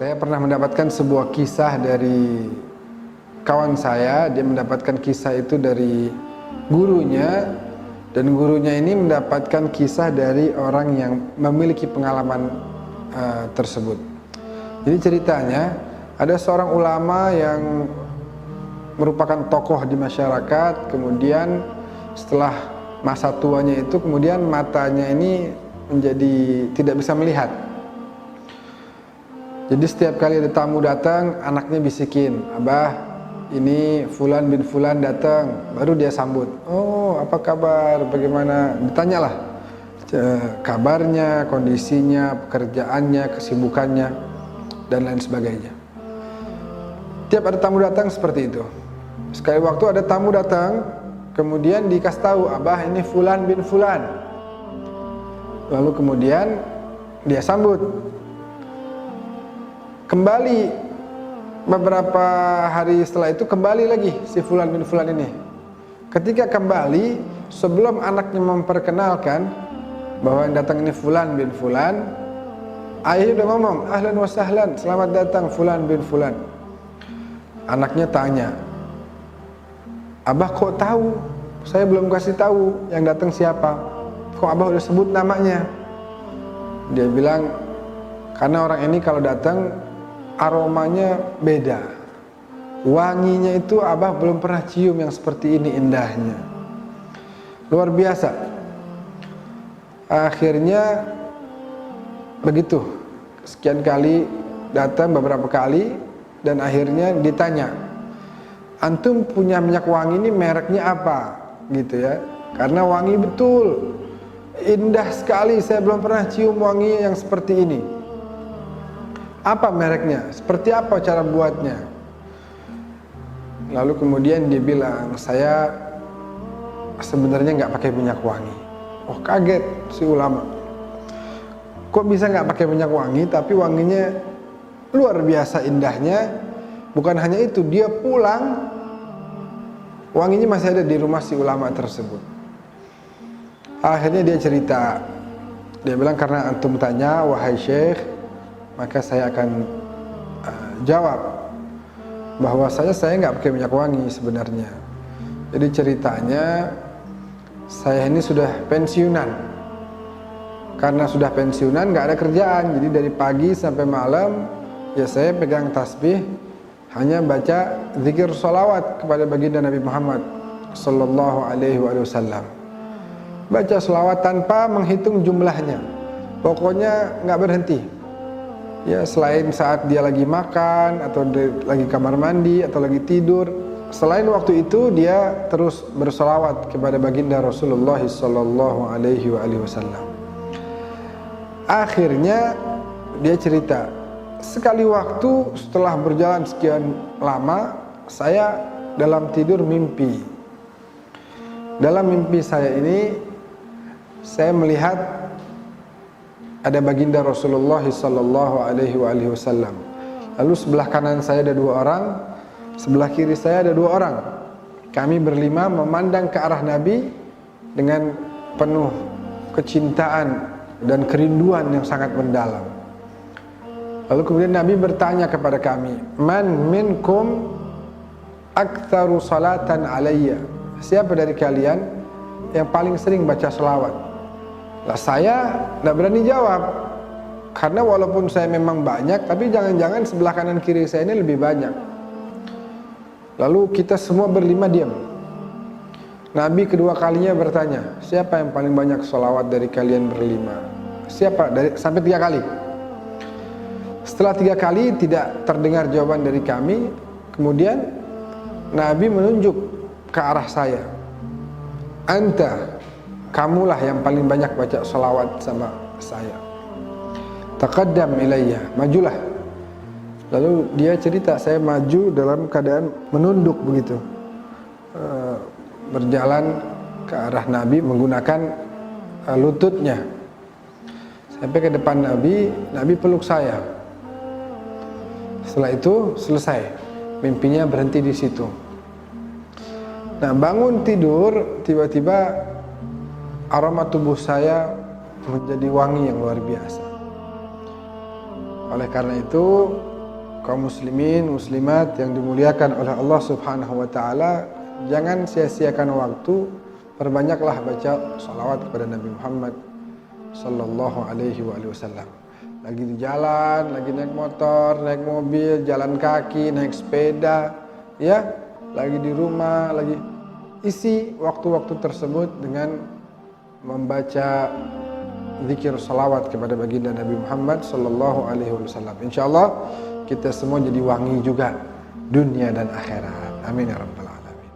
Saya pernah mendapatkan sebuah kisah dari kawan saya. Dia mendapatkan kisah itu dari gurunya, dan gurunya ini mendapatkan kisah dari orang yang memiliki pengalaman tersebut. Jadi ceritanya, ada seorang ulama yang merupakan tokoh di masyarakat. Kemudian setelah masa tuanya itu, kemudian matanya ini menjadi tidak bisa melihat. Jadi setiap kali ada tamu datang, anaknya bisikin, "Abah, ini Fulan bin Fulan datang." Baru dia sambut. "Oh, apa kabar? Bagaimana?" Ditanyalah kabarnya, kondisinya, pekerjaannya, kesibukannya, dan lain sebagainya. Tiap ada tamu datang seperti itu. Sekali waktu ada tamu datang, kemudian dikasih tahu, "Abah, ini Fulan bin Fulan." Lalu kemudian dia sambut. Kembali beberapa hari setelah itu, kembali lagi si Fulan bin Fulan ini. Ketika kembali, sebelum anaknya memperkenalkan bahwa yang datang ini Fulan bin Fulan, ayahnya udah ngomong, "Ahlan wa sahlan, selamat datang Fulan bin Fulan." Anaknya tanya, "Abah kok tahu? Saya belum kasih tahu yang datang siapa. Kok Abah udah sebut namanya?" Dia bilang, "Karena orang ini kalau datang aromanya beda. Wanginya itu Abah belum pernah cium yang seperti ini indahnya. Luar biasa." Akhirnya begitu. Sekian kali datang, beberapa kali, dan akhirnya ditanya, "Antum punya minyak wangi ini mereknya apa?" Gitu ya. Karena wangi betul. Indah sekali, saya belum pernah cium wangi yang seperti ini. Apa mereknya? Seperti apa cara buatnya? Lalu kemudian dia bilang, "Saya sebenarnya nggak pakai minyak wangi." Oh, kaget si ulama. Kok bisa nggak pakai minyak wangi, tapi wanginya luar biasa indahnya. Bukan hanya itu, dia pulang, wanginya masih ada di rumah si ulama tersebut. Akhirnya dia cerita, dia bilang, "Karena antum tanya, wahai syekh, maka saya akan jawab bahwasanya saya nggak pakai minyak wangi sebenarnya. Jadi ceritanya, saya ini sudah pensiunan. Karena sudah pensiunan, nggak ada kerjaan. Jadi dari pagi sampai malam, ya saya pegang tasbih, hanya baca zikir sholawat kepada baginda Nabi Muhammad Sallallahu Alaihi Wasallam. Baca sholawat tanpa menghitung jumlahnya. Pokoknya nggak berhenti. Ya, selain saat dia lagi makan, atau lagi kamar mandi, atau lagi tidur. Selain waktu itu, dia terus bersolawat kepada baginda Rasulullah Sallallahu Alaihi Wasallam. Akhirnya dia cerita, sekali waktu setelah berjalan sekian lama, saya dalam tidur mimpi. Dalam mimpi saya ini, saya melihat ada baginda Rasulullah Sallallahu Alaihi Wasallam. Lalu sebelah kanan saya ada 2 orang, sebelah kiri saya ada 2 orang. Kami berlima memandang ke arah Nabi dengan penuh kecintaan dan kerinduan yang sangat mendalam. Lalu kemudian Nabi bertanya kepada kami, "Man minkum aktsaru salatan alayya?" Siapa dari kalian yang paling sering baca selawat? Lah, saya tidak berani jawab, karena walaupun saya memang banyak, tapi jangan-jangan sebelah kanan kiri saya ini lebih banyak. Lalu kita semua berlima diam. Nabi kedua kalinya bertanya, "Siapa yang paling banyak sholawat dari kalian berlima?" Siapa? Sampai 3 kali. Setelah 3 kali tidak terdengar jawaban dari kami, kemudian Nabi menunjuk ke arah saya, "Anta, kamulah yang paling banyak baca sholawat sama saya. Taqaddam ilayya, majulah." Lalu dia cerita, saya maju dalam keadaan menunduk begitu, berjalan ke arah Nabi menggunakan lututnya. Sampai ke depan Nabi, Nabi peluk saya. Setelah itu selesai, mimpinya berhenti di situ. Nah, bangun tidur, tiba-tiba aroma tubuh saya menjadi wangi yang luar biasa. Oleh karena itu, kaum muslimin, muslimat yang dimuliakan oleh Allah Subhanahu wa taala, jangan sia-siakan waktu, perbanyaklah baca salawat kepada Nabi Muhammad sallallahu alaihi wasallam. Lagi di jalan, lagi naik motor, naik mobil, jalan kaki, naik sepeda, ya, lagi di rumah, lagi isi waktu-waktu tersebut dengan membaca zikir salawat kepada baginda Nabi Muhammad sallallahu alaihi wasallam. Insyaallah kita semua jadi wangi juga dunia dan akhirat. Amin ya rabbal alamin.